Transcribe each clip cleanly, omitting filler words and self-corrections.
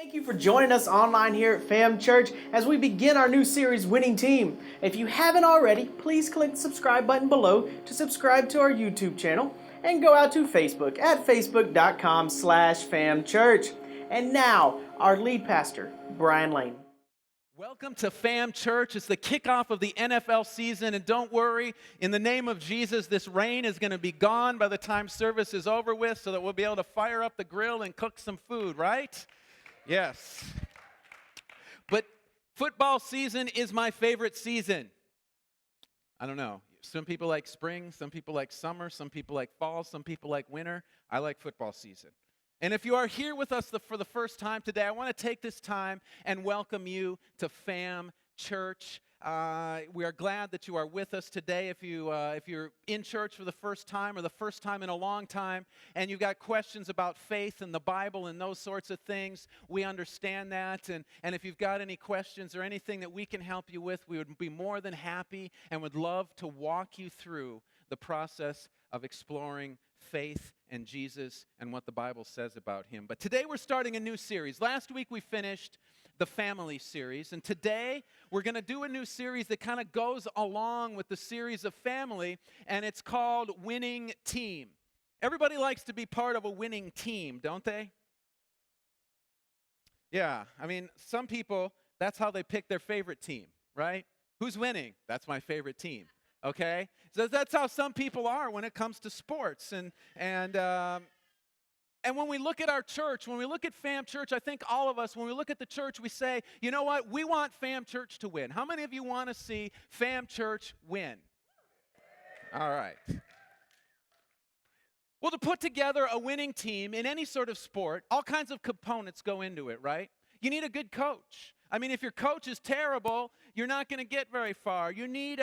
Thank you for joining us online here at Fam Church as we begin our new series, Winning Team. If you haven't already, please click the subscribe button below to subscribe to our YouTube channel and go out to Facebook at facebook.com/famchurch. And now, our lead pastor, Brian Lane. Welcome to Fam Church. It's the kickoff of the NFL season, and don't worry, in the name of Jesus, this rain is going to be gone by the time service is over with so that we'll be able to fire up the grill and cook some food, right? Yes. But football season is my favorite season. I don't know. Some people like spring, some people like summer, some people like fall, some people like winter. I like football season. And if you are here with us for the first time today, I want to take this time and welcome you to Fam Church. We are glad that you are with us today. If you're in church for the first time or the first time in a long time, and you've got questions about faith and the Bible and those sorts of things, we understand that. And if you've got any questions or anything that we can help you with, we would be more than happy and would love to walk you through the process of exploring faith and Jesus and what the Bible says about him. But today we're starting a new series. Last week we finished the family series, and today we're going to do a new series that kind of goes along with the series of family, and it's called Winning Team. Everybody likes to be part of a winning team, don't they? Yeah, I mean, some people, that's how they pick their favorite team, right? Who's winning? That's my favorite team. Okay, so that's how some people are when it comes to sports, and when we look at our church, when we look at Fam Church, I think all of us, when we look at the church, we say, you know what? We want Fam Church to win. How many of you want to see Fam Church win? All right. Well, to put together a winning team in any sort of sport, all kinds of components go into it, right? You need a good coach. I mean, if your coach is terrible, you're not going to get very far. You need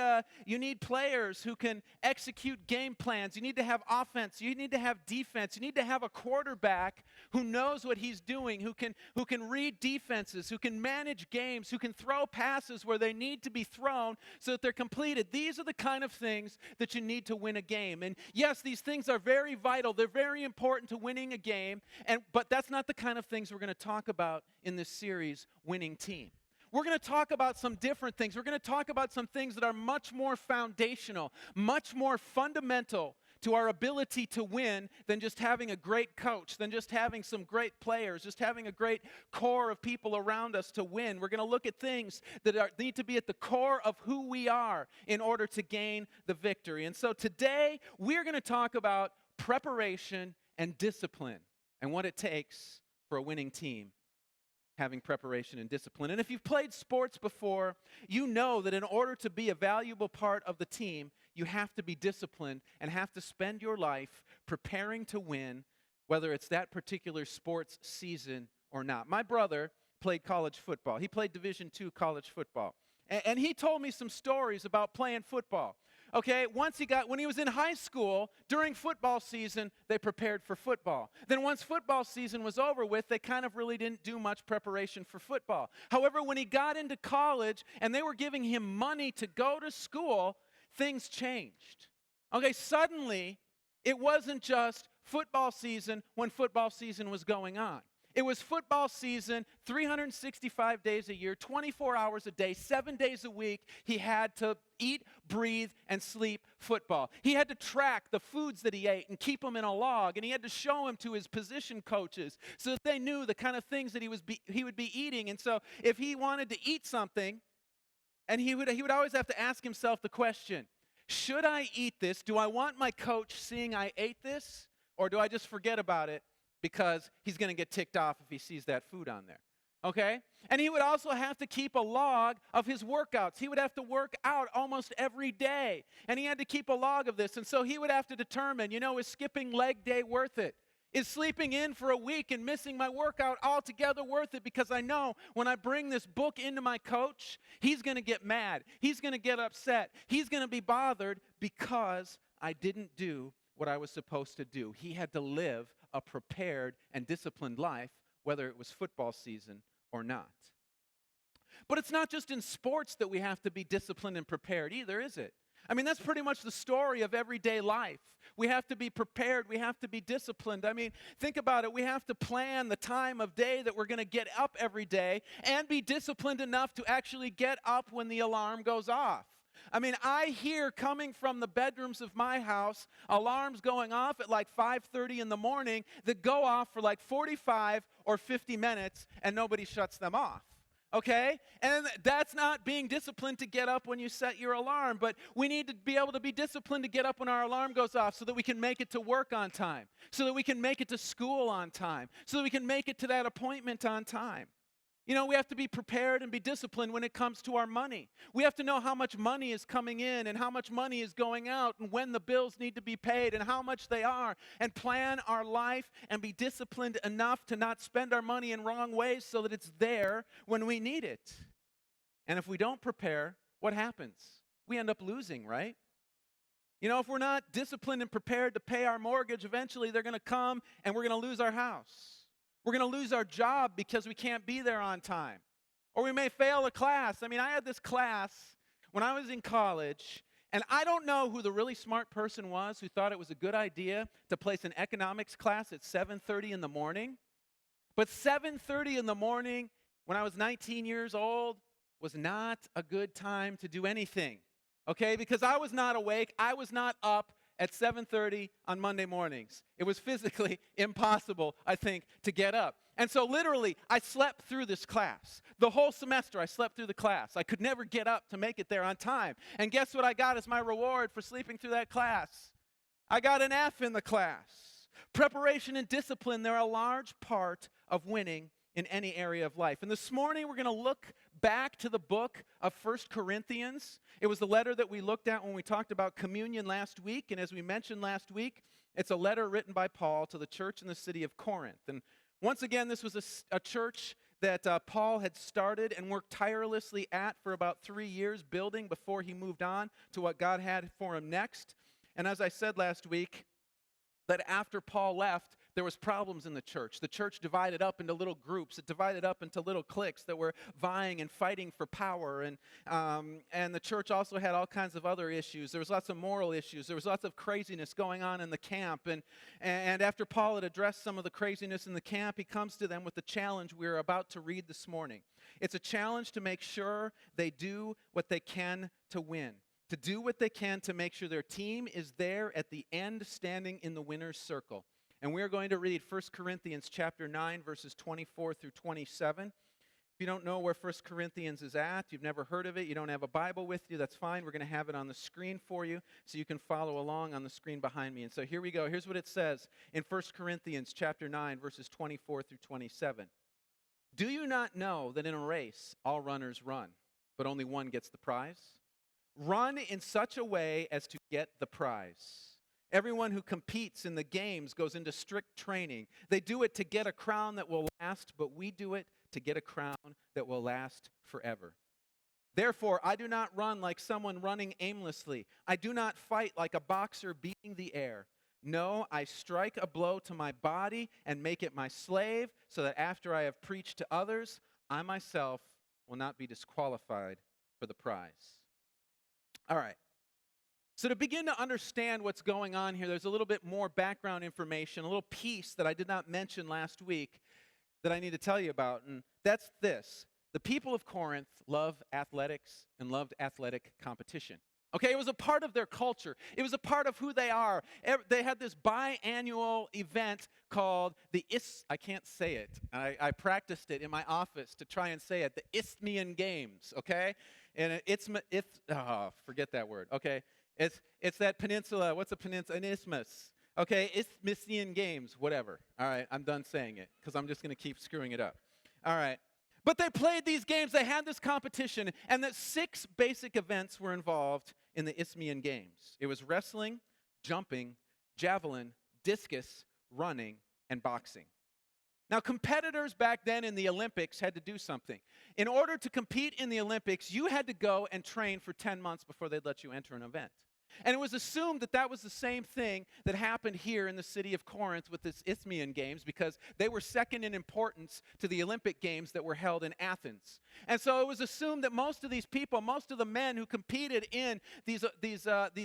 players who can execute game plans. You need to have offense. You need to have defense. You need to have a quarterback who knows what he's doing, who can read defenses, who can manage games, who can throw passes where they need to be thrown so that they're completed. These are the kind of things that you need to win a game. And yes, these things are very vital. They're very important to winning a game, but that's not the kind of things we're going to talk about in this series, Winning Team. We're going to talk about some different things. We're going to talk about some things that are much more foundational, much more fundamental to our ability to win than just having a great coach, than just having some great players, just having a great core of people around us to win. We're going to look at things that need to be at the core of who we are in order to gain the victory. And so today, we're going to talk about preparation and discipline and what it takes for a winning team, having preparation and discipline. And if you've played sports before, you know that in order to be a valuable part of the team, you have to be disciplined and have to spend your life preparing to win, whether it's that particular sports season or not. My brother played college football. He played Division II college football. And he told me some stories about playing football. Okay, when he was in high school, during football season, they prepared for football. Then once football season was over with, they kind of really didn't do much preparation for football. However, when he got into college and they were giving him money to go to school, things changed. Okay, suddenly, it wasn't just football season when football season was going on. It was football season, 365 days a year, 24 hours a day, 7 days a week. He had to eat, breathe, and sleep football. He had to track the foods that he ate and keep them in a log, and he had to show them to his position coaches so that they knew the kind of things that he would be eating. And so if he wanted to eat something, and he would always have to ask himself the question, should I eat this? Do I want my coach seeing I ate this, or do I just forget about it? Because he's going to get ticked off if he sees that food on there, okay? And he would also have to keep a log of his workouts. He would have to work out almost every day, and he had to keep a log of this. And so he would have to determine, is skipping leg day worth it? Is sleeping in for a week and missing my workout altogether worth it? Because I know when I bring this book into my coach, he's going to get mad. He's going to get upset. He's going to be bothered because I didn't do what I was supposed to do. He had to live a prepared and disciplined life, whether it was football season or not. But it's not just in sports that we have to be disciplined and prepared either, is it? I mean, that's pretty much the story of everyday life. We have to be prepared. We have to be disciplined. I mean, think about it. We have to plan the time of day that we're going to get up every day and be disciplined enough to actually get up when the alarm goes off. I mean, I hear coming from the bedrooms of my house alarms going off at like 5:30 in the morning that go off for like 45 or 50 minutes and nobody shuts them off. Okay? And that's not being disciplined to get up when you set your alarm, but we need to be able to be disciplined to get up when our alarm goes off so that we can make it to work on time, so that we can make it to school on time, so that we can make it to that appointment on time. You know, we have to be prepared and be disciplined when it comes to our money. We have to know how much money is coming in and how much money is going out and when the bills need to be paid and how much they are, and plan our life and be disciplined enough to not spend our money in wrong ways so that it's there when we need it. And if we don't prepare, what happens? We end up losing, right? You know, if we're not disciplined and prepared to pay our mortgage, eventually they're going to come and we're going to lose our house. We're going to lose our job because we can't be there on time. Or we may fail a class. I mean, I had this class when I was in college, and I don't know who the really smart person was who thought it was a good idea to place an economics class at 7:30 in the morning. But 7:30 in the morning when I was 19 years old was not a good time to do anything, okay? Because I was not awake. I was not up at 7:30 on Monday mornings. It was physically impossible, I think, to get up. And so literally, I slept through this class. The whole semester, I slept through the class. I could never get up to make it there on time. And guess what I got as my reward for sleeping through that class? I got an F in the class. Preparation and discipline, they're a large part of winning in any area of life. And this morning, we're going to look back to the book of 1 Corinthians. It was the letter that we looked at when we talked about communion last week. And as we mentioned last week, it's a letter written by Paul to the church in the city of Corinth. And once again, this was a church that Paul had started and worked tirelessly at for about 3 years building before he moved on to what God had for him next. And as I said last week, that after Paul left, there was problems in the church. The church divided up into little groups. It divided up into little cliques that were vying and fighting for power. And the church also had all kinds of other issues. There was lots of moral issues. There was lots of craziness going on in the camp. And after Paul had addressed some of the craziness in the camp, he comes to them with the challenge we're about to read this morning. It's a challenge to make sure they do what they can to win. To do what they can to make sure their team is there at the end standing in the winner's circle. And we're going to read 1 Corinthians chapter 9, verses 24 through 27. If you don't know where 1 Corinthians is at, you've never heard of it, you don't have a Bible with you, that's fine. We're going to have it on the screen for you so you can follow along on the screen behind me. And so here we go. Here's what it says in 1 Corinthians chapter 9, verses 24 through 27. Do you not know that in a race all runners run, but only one gets the prize? Run in such a way as to get the prize. Everyone who competes in the games goes into strict training. They do it to get a crown that will last, but we do it to get a crown that will last forever. Therefore, I do not run like someone running aimlessly. I do not fight like a boxer beating the air. No, I strike a blow to my body and make it my slave, so that after I have preached to others, I myself will not be disqualified for the prize. All right. So to begin to understand what's going on here, there's a little bit more background information, a little piece that I did not mention last week that I need to tell you about, and that's this. The people of Corinth love athletics and loved athletic competition. Okay, it was a part of their culture. It was a part of who they are. They had this biannual event called I can't say it. I practiced it in my office to try and say it, the Isthmian Games, okay? And forget that word, okay? It's that peninsula, what's a peninsula? An isthmus. Okay, Isthmian Games, whatever. All right, I'm done saying it because I'm just going to keep screwing it up. All right. But they played these games, they had this competition, and that 6 basic events were involved in the Isthmian Games. It was wrestling, jumping, javelin, discus, running, and boxing. Now, competitors back then in the Olympics had to do something. In order to compete in the Olympics, you had to go and train for 10 months before they'd let you enter an event. And it was assumed that that was the same thing that happened here in the city of Corinth with this Isthmian Games, because they were second in importance to the Olympic Games that were held in Athens. And so it was assumed that most of these people, most of the men who competed in these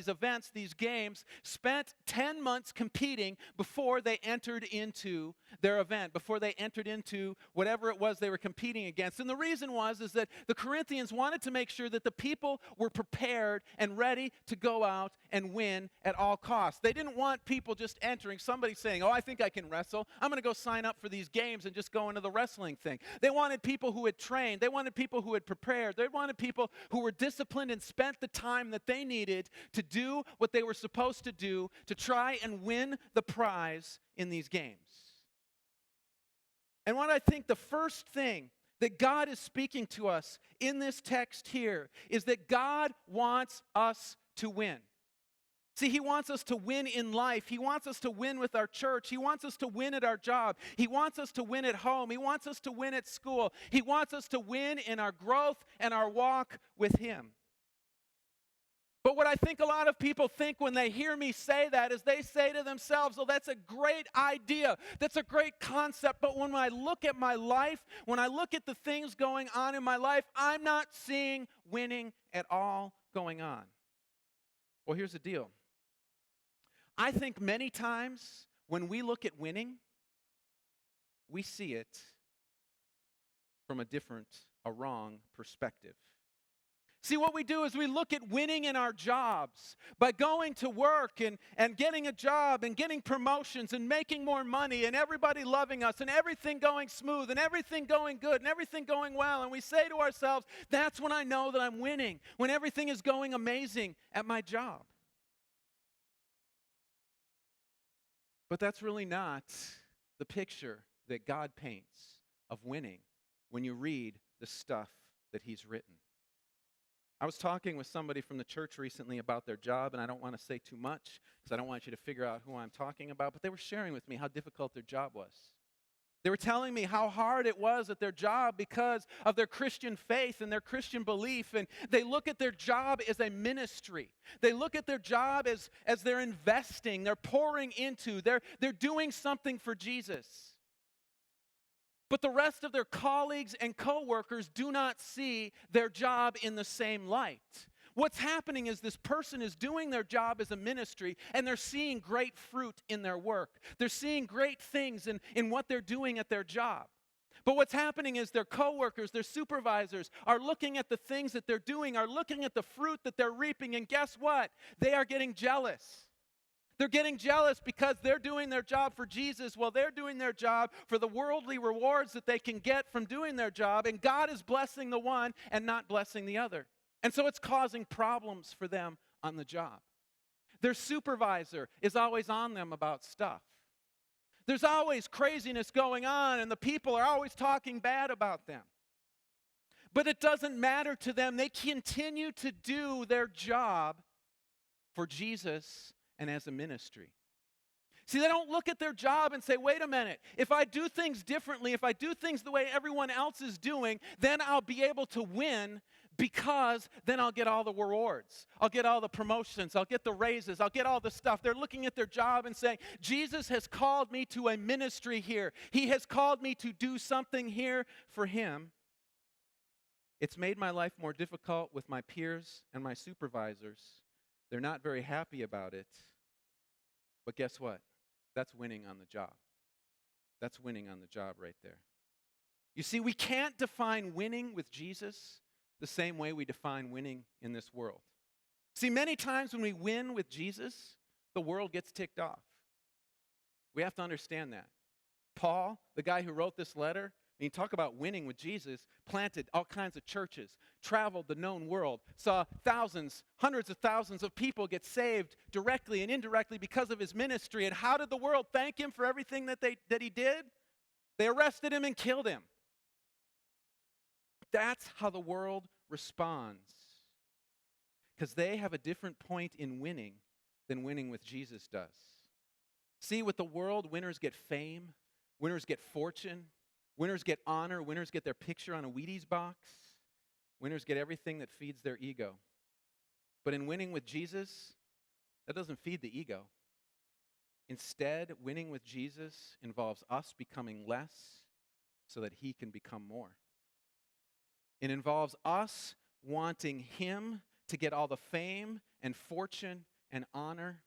events, these games, spent 10 months competing before they entered into their event, before they entered into whatever it was they were competing against. And the reason is that the Corinthians wanted to make sure that the people were prepared and ready to go out and win at all costs. They didn't want people just entering, somebody saying, oh, I think I can wrestle. I'm going to go sign up for these games and just go into the wrestling thing. They wanted people who had trained. They wanted people who had prepared. They wanted people who were disciplined and spent the time that they needed to do what they were supposed to do to try and win the prize in these games. And what I think the first thing that God is speaking to us in this text here is that God wants us to win. See, He wants us to win in life. He wants us to win with our church. He wants us to win at our job. He wants us to win at home. He wants us to win at school. He wants us to win in our growth and our walk with Him. But what I think a lot of people think when they hear me say that is they say to themselves, oh, that's a great idea. That's a great concept. But when I look at my life, when I look at the things going on in my life, I'm not seeing winning at all going on. Well, here's the deal. I think many times when we look at winning, we see it from a wrong perspective. See, what we do is we look at winning in our jobs by going to work and getting a job and getting promotions and making more money and everybody loving us and everything going smooth and everything going good and everything going well. And we say to ourselves, that's when I know that I'm winning, when everything is going amazing at my job. But that's really not the picture that God paints of winning when you read the stuff that He's written. I was talking with somebody from the church recently about their job, and I don't want to say too much because I don't want you to figure out who I'm talking about, but they were sharing with me how difficult their job was. They were telling me how hard it was at their job because of their Christian faith and their Christian belief, and they look at their job as a ministry. They look at their job as they're investing, they're pouring into, they're doing something for Jesus. But the rest of their colleagues and coworkers do not see their job in the same light. What's happening is this person is doing their job as a ministry, and they're seeing great fruit in their work. They're seeing great things in what they're doing at their job. But what's happening is their coworkers, their supervisors are looking at the things that they're doing, are looking at the fruit that they're reaping, and guess what? They are getting jealous. They're getting jealous because they're doing their job for Jesus while they're doing their job for the worldly rewards that they can get from doing their job, and God is blessing the one and not blessing the other. And so it's causing problems for them on the job. Their supervisor is always on them about stuff. There's always craziness going on, and the people are always talking bad about them. But it doesn't matter to them. They continue to do their job for Jesus and as a ministry. See, they don't look at their job and say, wait a minute, if I do things differently, if I do things the way everyone else is doing, then I'll be able to win because then I'll get all the rewards. I'll get all the promotions. I'll get the raises. I'll get all the stuff. They're looking at their job and saying, Jesus has called me to a ministry here. He has called me to do something here for Him. It's made my life more difficult with my peers and my supervisors. They're not very happy about it. But guess what? That's winning on the job. That's winning on the job right there. You see, we can't define winning with Jesus the same way we define winning in this world. See, many times when we win with Jesus, the world gets ticked off. We have to understand that. Paul, the guy who wrote this letter, talk about winning with Jesus, planted all kinds of churches, traveled the known world, saw thousands, hundreds of thousands of people get saved directly and indirectly because of his ministry. And how did the world thank him for everything that he did? They arrested him and killed him. That's how the world responds, because they have a different point in winning than winning with Jesus does. See, with the world, winners get fame, winners get fortune, winners get honor, winners get their picture on a Wheaties box, winners get everything that feeds their ego. But in winning with Jesus, That doesn't feed the ego. Instead, winning with Jesus involves us becoming less so that he can become more. It involves us wanting him to get all the fame and fortune and honor,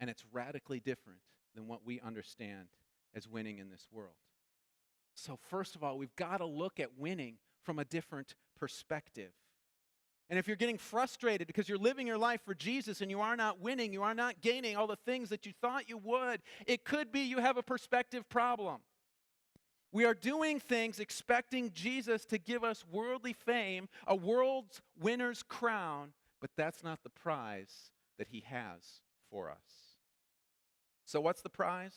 and it's radically different than what we understand as winning in this world. So first of all, we've got to look at winning from a different perspective. And if you're getting frustrated because you're living your life for Jesus and you are not winning, you are not gaining all the things that you thought you would, it could be you have a perspective problem. We are doing things expecting Jesus to give us worldly fame, a world's winner's crown, but that's not the prize that he has for us. So what's the prize?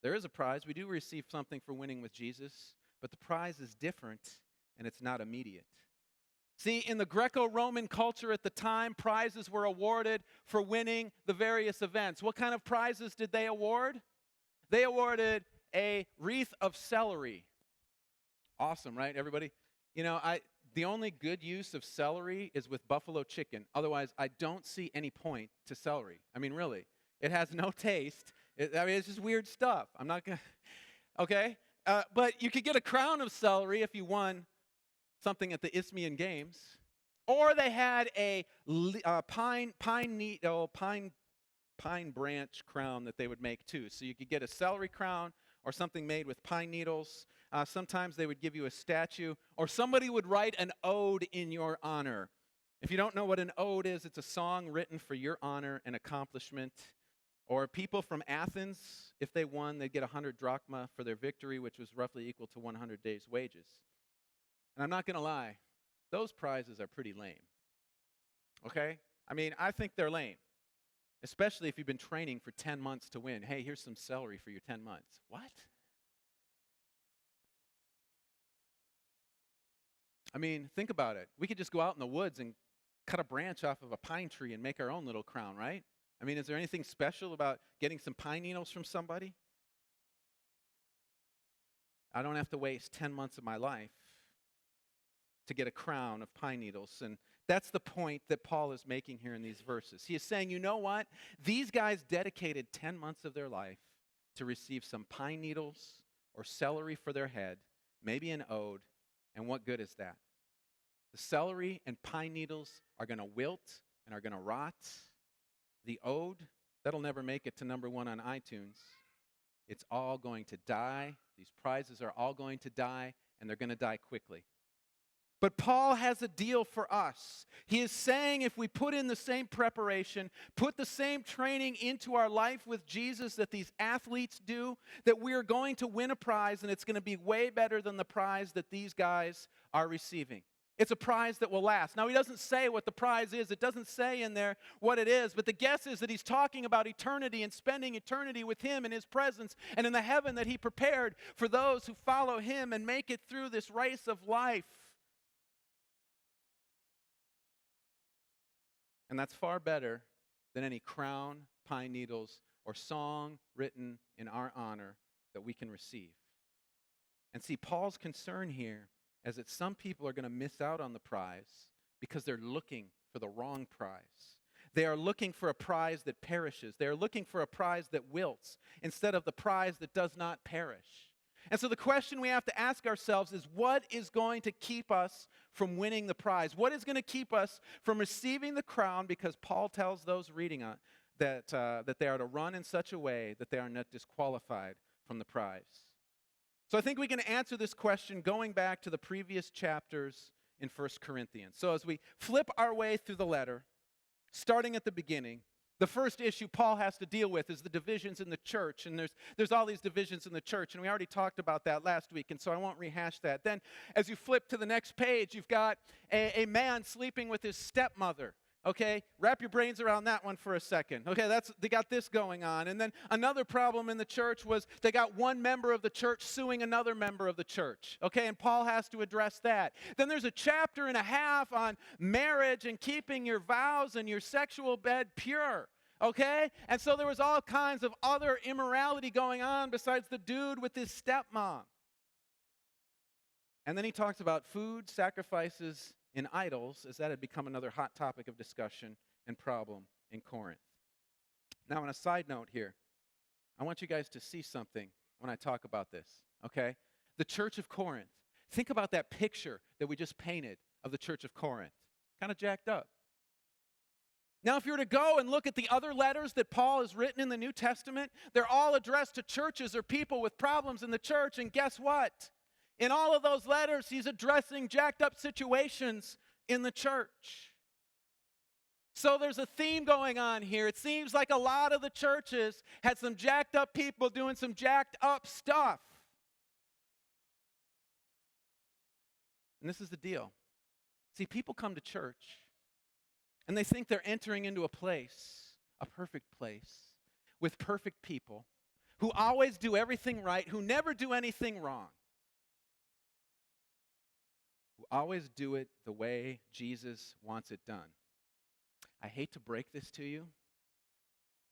There is a prize. We do receive something for winning with Jesus, but the prize is different and it's not immediate. See, in the Greco-Roman culture at the time, prizes were awarded for winning the various events. What kind of prizes did they award? They awarded a wreath of celery. Awesome, right, everybody? You know, the only good use of celery is with buffalo chicken. Otherwise, I don't see any point to celery. I mean, really. It has no taste. It's just weird stuff. I'm not going to, okay? But you could get a crown of celery if you won something at the Isthmian Games. Or they had a pine branch crown that they would make too. So you could get a celery crown or something made with pine needles. Sometimes they would give you a statue, or somebody would write an ode in your honor. If you don't know what an ode is, it's a song written for your honor and accomplishment. Or people from Athens, if they won, they'd get 100 drachma for their victory, which was roughly equal to 100 days' wages. And I'm not going to lie, those prizes are pretty lame. Okay? I mean, I think they're lame. Especially if you've been training for 10 months to win. Hey, here's some celery for your 10 months. What? I mean, think about it. We could just go out in the woods and cut a branch off of a pine tree and make our own little crown, right? I mean, is there anything special about getting some pine needles from somebody? I don't have to waste 10 months of my life to get a crown of pine needles. And that's the point that Paul is making here in these verses. He is saying, you know what? These guys dedicated 10 months of their life to receive some pine needles or celery for their head, maybe an ode, and what good is that? The celery and pine needles are going to wilt and are going to rot. The ode, that'll never make it to number 1 on iTunes. It's all going to die. These prizes are all going to die, and they're going to die quickly. But Paul has a deal for us. He is saying if we put in the same preparation, put the same training into our life with Jesus that these athletes do, that we are going to win a prize, and it's going to be way better than the prize that these guys are receiving. It's a prize that will last. Now, he doesn't say what the prize is. It doesn't say in there what it is, but the guess is that he's talking about eternity and spending eternity with him in his presence and in the heaven that he prepared for those who follow him and make it through this race of life. And that's far better than any crown, pine needles, or song written in our honor that we can receive. And see, Paul's concern here is that some people are going to miss out on the prize because they're looking for the wrong prize. They are looking for a prize that perishes. They are looking for a prize that wilts instead of the prize that does not perish. And so the question we have to ask ourselves is, what is going to keep us from winning the prize? What is going to keep us from receiving the crown? Because Paul tells those reading that they are to run in such a way that they are not disqualified from the prize. So I think we can answer this question going back to the previous chapters in 1 Corinthians. So as we flip our way through the letter, starting at the beginning, the first issue Paul has to deal with is the divisions in the church. And there's all these divisions in the church, and we already talked about that last week, and so I won't rehash that. Then as you flip to the next page, you've got a man sleeping with his stepmother. Okay, wrap your brains around that one for a second. Okay, they got this going on. And then another problem in the church was they got one member of the church suing another member of the church. Okay, and Paul has to address that. Then there's a chapter and a half on marriage and keeping your vows and your sexual bed pure. Okay, and so there was all kinds of other immorality going on besides the dude with his stepmom. And then he talks about food, sacrifices, in idols, as that had become another hot topic of discussion and problem in Corinth. Now, on a side note here, I want you guys to see something when I talk about this, okay? The church of Corinth. Think about that picture that we just painted of the church of Corinth. Kind of jacked up. Now, if you were to go and look at the other letters that Paul has written in the New Testament, they're all addressed to churches or people with problems in the church, and guess what? In all of those letters, he's addressing jacked up situations in the church. So there's a theme going on here. It seems like a lot of the churches had some jacked up people doing some jacked up stuff. And this is the deal. See, people come to church and they think they're entering into a place, a perfect place, with perfect people who always do everything right, who never do anything wrong, who always do it the way Jesus wants it done. I hate to break this to you,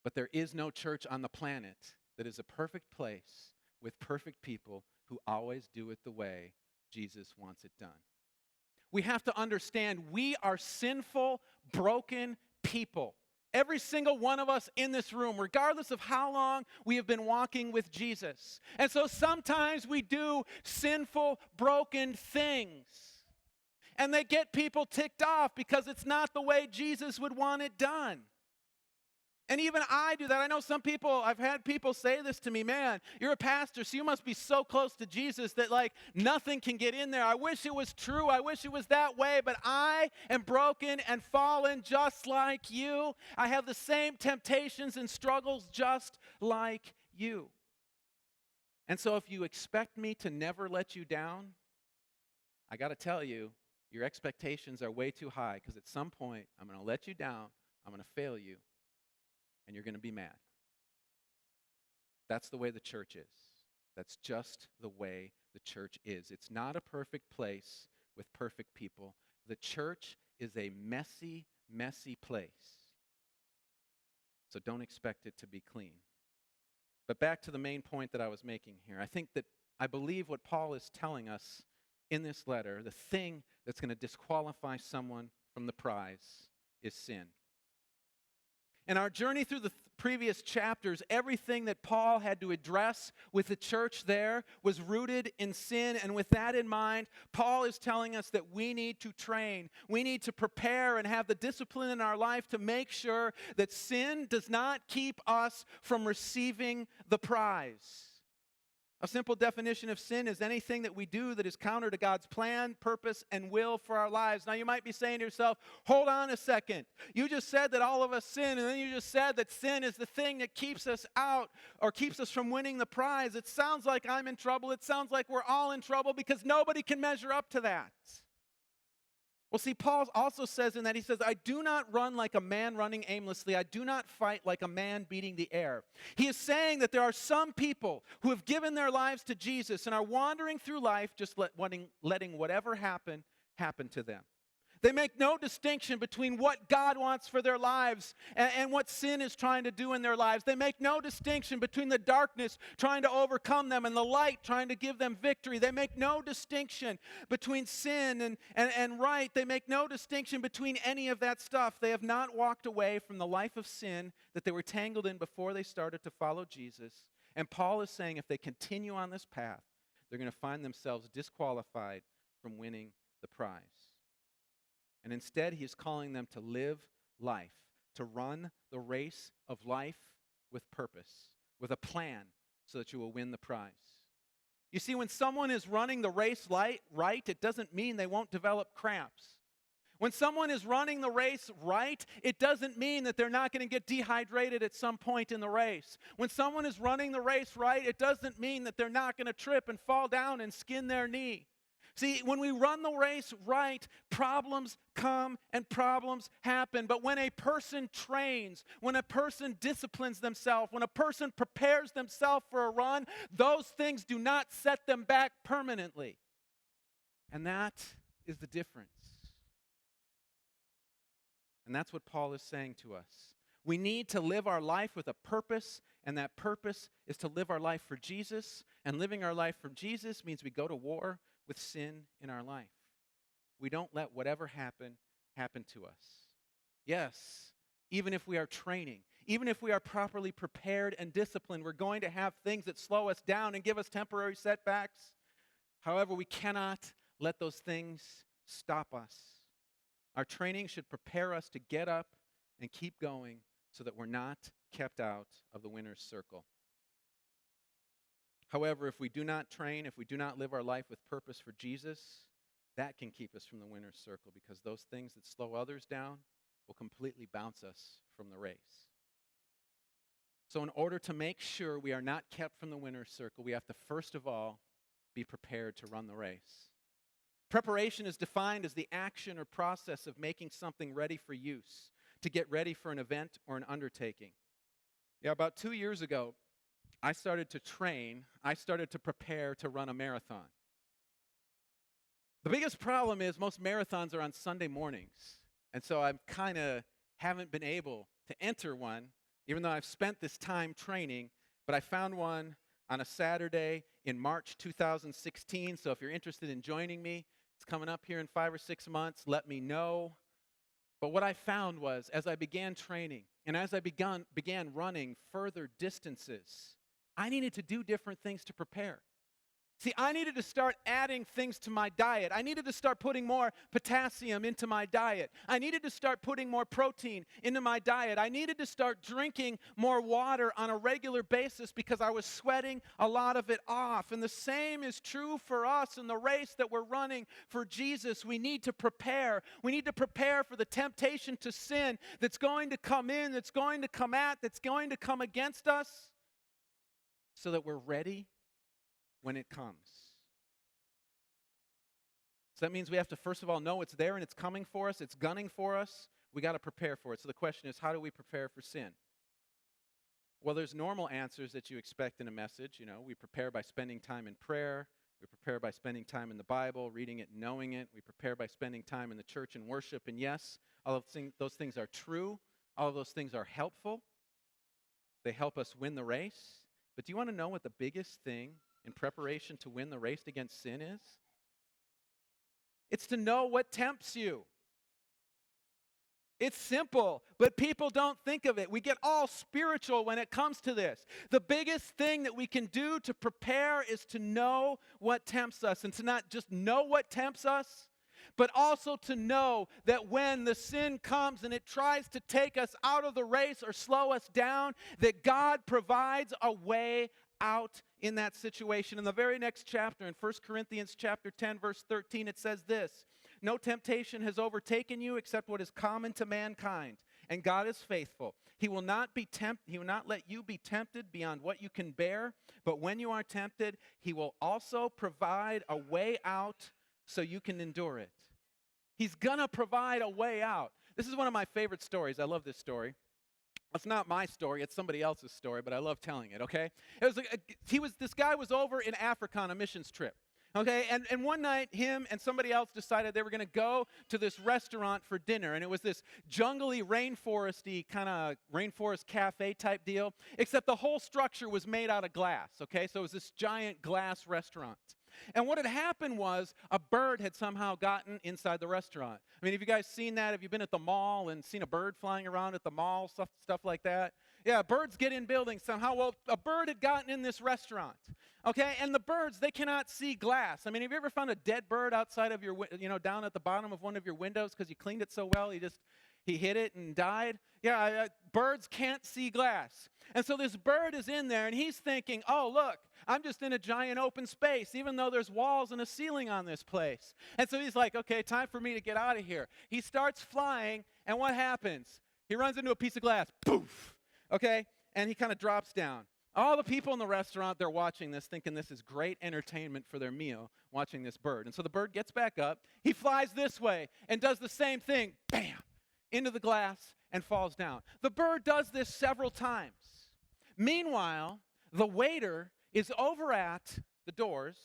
but there is no church on the planet that is a perfect place with perfect people who always do it the way Jesus wants it done. We have to understand we are sinful, broken people. Every single one of us in this room, regardless of how long we have been walking with Jesus. And so sometimes we do sinful, broken things. And they get people ticked off because it's not the way Jesus would want it done. And even I do that. I know some people, I've had people say this to me, man, you're a pastor, so you must be so close to Jesus that like nothing can get in there. I wish it was true. I wish it was that way, but I am broken and fallen just like you. I have the same temptations and struggles just like you. And so if you expect me to never let you down, I got to tell you, your expectations are way too high because at some point I'm going to let you down, I'm going to fail you, and you're going to be mad. That's the way the church is. That's just the way the church is. It's not a perfect place with perfect people. The church is a messy, messy place. So don't expect it to be clean. But back to the main point that I was making here. I believe what Paul is telling us in this letter, the thing that's going to disqualify someone from the prize is sin. In our journey through the previous chapters, everything that Paul had to address with the church there was rooted in sin. And with that in mind, Paul is telling us that we need to train. We need to prepare and have the discipline in our life to make sure that sin does not keep us from receiving the prize. A simple definition of sin is anything that we do that is counter to God's plan, purpose, and will for our lives. Now, you might be saying to yourself, hold on a second. You just said that all of us sin, and then you just said that sin is the thing that keeps us out or keeps us from winning the prize. It sounds like I'm in trouble. It sounds like we're all in trouble because nobody can measure up to that. Well, see, Paul also says in that, he says, I do not run like a man running aimlessly. I do not fight like a man beating the air. He is saying that there are some people who have given their lives to Jesus and are wandering through life just letting whatever happen to them. They make no distinction between what God wants for their lives and what sin is trying to do in their lives. They make no distinction between the darkness trying to overcome them and the light trying to give them victory. They make no distinction between sin and right. They make no distinction between any of that stuff. They have not walked away from the life of sin that they were tangled in before they started to follow Jesus. And Paul is saying if they continue on this path, they're going to find themselves disqualified from winning the prize. And instead, he is calling them to live life, to run the race of life with purpose, with a plan, so that you will win the prize. You see, when someone is running the race right, it doesn't mean they won't develop cramps. When someone is running the race right, it doesn't mean that they're not going to get dehydrated at some point in the race. When someone is running the race right, it doesn't mean that they're not going to trip and fall down and skin their knee. See, when we run the race right, problems come and problems happen. But when a person trains, when a person disciplines themselves, when a person prepares themselves for a run, those things do not set them back permanently. And that is the difference. And that's what Paul is saying to us. We need to live our life with a purpose, and that purpose is to live our life for Jesus. And living our life for Jesus means we go to war with sin in our life. We don't let whatever happen to us. Yes, even if we are training, even if we are properly prepared and disciplined, we're going to have things that slow us down and give us temporary setbacks. However, we cannot let those things stop us. Our training should prepare us to get up and keep going so that we're not kept out of the winner's circle. However, if we do not train, if we do not live our life with purpose for Jesus, that can keep us from the winner's circle, because those things that slow others down will completely bounce us from the race. So in order to make sure we are not kept from the winner's circle, we have to first of all be prepared to run the race. Preparation is defined as the action or process of making something ready for use, to get ready for an event or an undertaking. About 2 years ago, I started to train, I started to prepare to run a marathon. The biggest problem is most marathons are on Sunday mornings, and so I kind of haven't been able to enter one, even though I've spent this time training, but I found one on a Saturday in March 2016, so if you're interested in joining me, it's coming up here in 5 or 6 months, let me know. But what I found was, as I began training, and as I began running further distances, I needed to do different things to prepare. See, I needed to start adding things to my diet. I needed to start putting more potassium into my diet. I needed to start putting more protein into my diet. I needed to start drinking more water on a regular basis because I was sweating a lot of it off. And the same is true for us in the race that we're running for Jesus. We need to prepare. We need to prepare for the temptation to sin that's going to come in, that's going to come that's going to come against us, so that we're ready when it comes. So that means we have to first of all know it's there and it's coming for us, it's gunning for us. We got to prepare for it. So the question is, how do we prepare for sin? Well, there's normal answers that you expect in a message. We prepare by spending time in prayer. We prepare by spending time in the Bible, reading it, knowing it. We prepare by spending time in the church and worship. And yes, all of those things are true. All of those things are helpful. They help us win the race. But do you want to know what the biggest thing in preparation to win the race against sin is? It's to know what tempts you. It's simple, but people don't think of it. We get all spiritual when it comes to this. The biggest thing that we can do to prepare is to know what tempts us, and to not just know what tempts us, but also to know that when the sin comes and it tries to take us out of the race or slow us down, that God provides a way out in that situation. In the very next chapter, in 1 Corinthians chapter 10, verse 13, it says this: "No temptation has overtaken you except what is common to mankind, and God is faithful. He will not let you be tempted beyond what you can bear, but when you are tempted, He will also provide a way out so you can endure it." He's gonna provide a way out. This is one of my favorite stories. I love this story. It's not my story, it's somebody else's story, but I love telling it, okay? This guy was over in Africa on a missions trip, okay? And one night, him and somebody else decided they were gonna go to this restaurant for dinner, and it was this jungly, rainforesty kind of rainforest cafe type deal, except the whole structure was made out of glass, okay? So it was this giant glass restaurant. And what had happened was a bird had somehow gotten inside the restaurant. I mean, have you guys seen that? Have you been at the mall and seen a bird flying around at the mall, stuff like that? Yeah, birds get in buildings somehow. Well, a bird had gotten in this restaurant, okay? And the birds, they cannot see glass. I mean, have you ever found a dead bird outside of your, down at the bottom of one of your windows because you cleaned it so well, he hit it and died? Yeah, birds can't see glass. And so this bird is in there, and he's thinking, oh, look, I'm just in a giant open space, even though there's walls and a ceiling on this place. And so he's like, okay, time for me to get out of here. He starts flying, and what happens? He runs into a piece of glass, poof, okay? And he kind of drops down. All the people in the restaurant, they're watching this, thinking this is great entertainment for their meal, watching this bird. And so the bird gets back up, he flies this way, and does the same thing, bam, into the glass, and falls down. The bird does this several times. Meanwhile, the waiter is over at the doors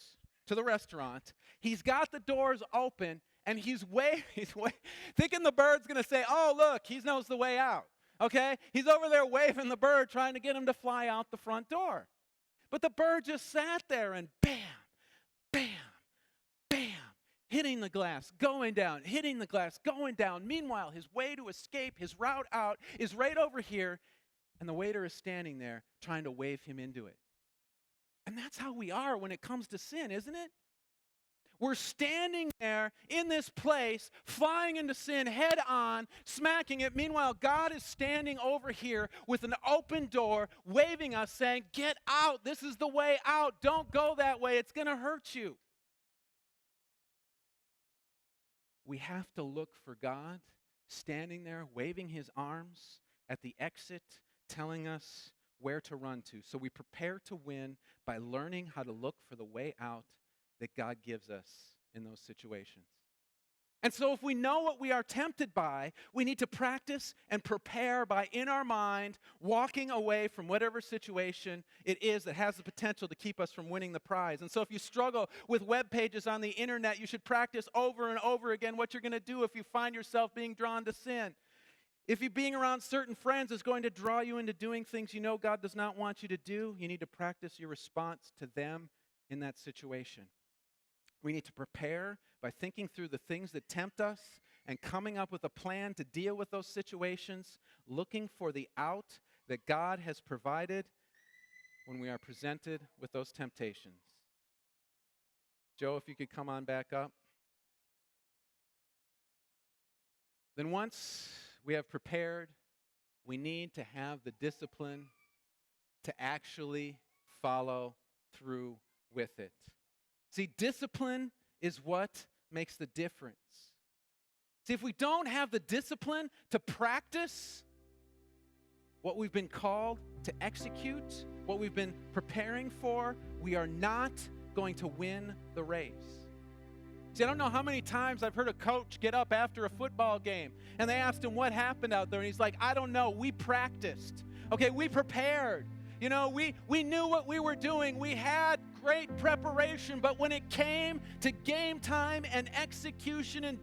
to the restaurant. He's got the doors open, and he's thinking the bird's going to say, oh, look, he knows the way out, okay? He's over there waving the bird, trying to get him to fly out the front door. But the bird just sat there and bam, bam, bam, hitting the glass, going down, hitting the glass, going down. Meanwhile, his way to escape, his route out is right over here. and the waiter is standing there trying to wave him into it. And that's how we are when it comes to sin, isn't it? We're standing there in this place, flying into sin head on, smacking it. Meanwhile, God is standing over here with an open door, waving us, saying, get out. This is the way out. Don't go that way. It's going to hurt you. We have to look for God standing there, waving his arms at the exit, telling us where to run to. So we prepare to win by learning how to look for the way out that God gives us in those situations. And so if we know what we are tempted by, we need to practice and prepare by, in our mind, walking away from whatever situation it is that has the potential to keep us from winning the prize. And so if you struggle with web pages on the internet, you should practice over and over again what you're going to do if you find yourself being drawn to sin. If you being around certain friends is going to draw you into doing things you know God does not want you to do, you need to practice your response to them in that situation. We need to prepare by thinking through the things that tempt us and coming up with a plan to deal with those situations, looking for the out that God has provided when we are presented with those temptations. Joe, if you could come on back up. Then once we have prepared, we need to have the discipline to actually follow through with it. See, discipline is what makes the difference. See, if we don't have the discipline to practice what we've been called to execute, what we've been preparing for, we are not going to win the race. See, I don't know how many times I've heard a coach get up after a football game and they asked him what happened out there, and he's like, I don't know, we practiced. Okay, we prepared. You know, we knew what we were doing. We had great preparation, but when it came to game time and execution and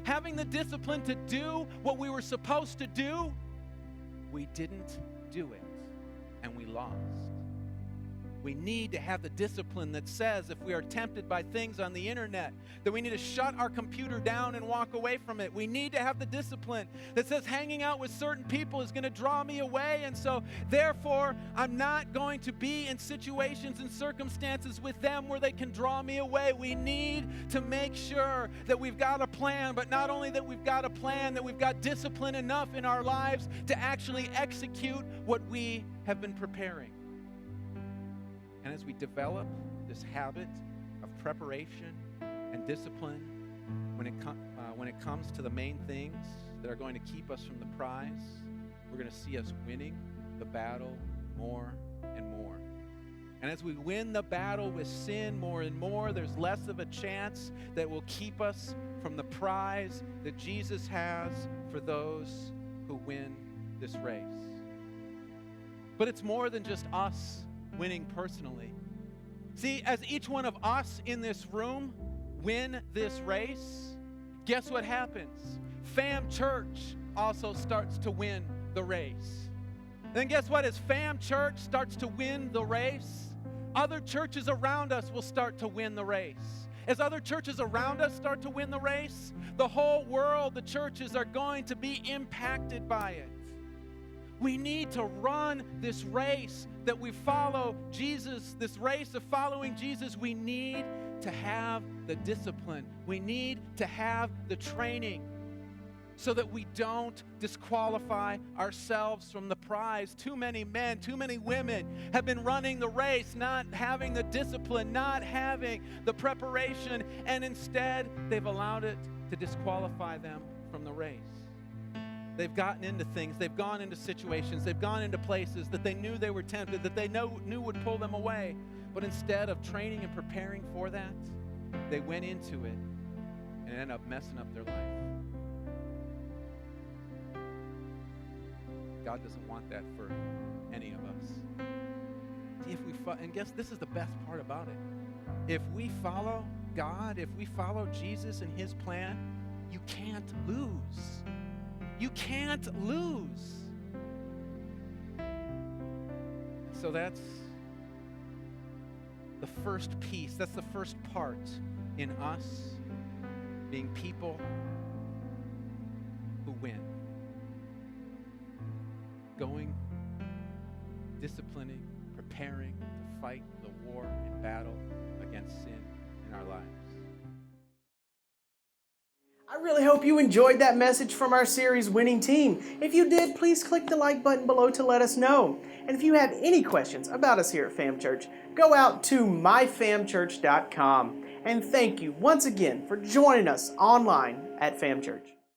having the discipline to do what we were supposed to do, we didn't do it, and we lost. We need to have the discipline that says if we are tempted by things on the internet, that we need to shut our computer down and walk away from it. We need to have the discipline that says hanging out with certain people is going to draw me away, and so therefore I'm not going to be in situations and circumstances with them where they can draw me away. We need to make sure that we've got a plan, but not only that we've got a plan, that we've got discipline enough in our lives to actually execute what we have been preparing. And as we develop this habit of preparation and discipline, when it comes to the main things that are going to keep us from the prize, we're going to see us winning the battle more and more. And as we win the battle with sin more and more, there's less of a chance that will keep us from the prize that Jesus has for those who win this race. But it's more than just us winning personally. See, as each one of us in this room win this race, guess what happens? Fam Church also starts to win the race. Then guess what? As Fam Church starts to win the race, other churches around us will start to win the race. As other churches around us start to win the race, the whole world, the churches are going to be impacted by it. We need to run this race that we follow Jesus, this race of following Jesus. We need to have the discipline. We need to have the training so that we don't disqualify ourselves from the prize. Too many men, too many women have been running the race, not having the discipline, not having the preparation, and instead they've allowed it to disqualify them from the race. They've gotten into things, they've gone into situations, they've gone into places that they knew they were tempted, that they knew would pull them away. But instead of training and preparing for that, they went into it and ended up messing up their life. God doesn't want that for any of us. See, and guess this is the best part about it. If we follow God, if we follow Jesus and His plan, you can't lose. You can't lose. So that's the first piece. That's the first part in us being people who win. Going disciplining, preparing to fight the war and battle against sin in our lives. I really hope you enjoyed that message from our series Winning Team. If you did, please click the like button below to let us know. And if you have any questions about us here at Fam Church, go out to myfamchurch.com. And thank you once again for joining us online at Fam Church.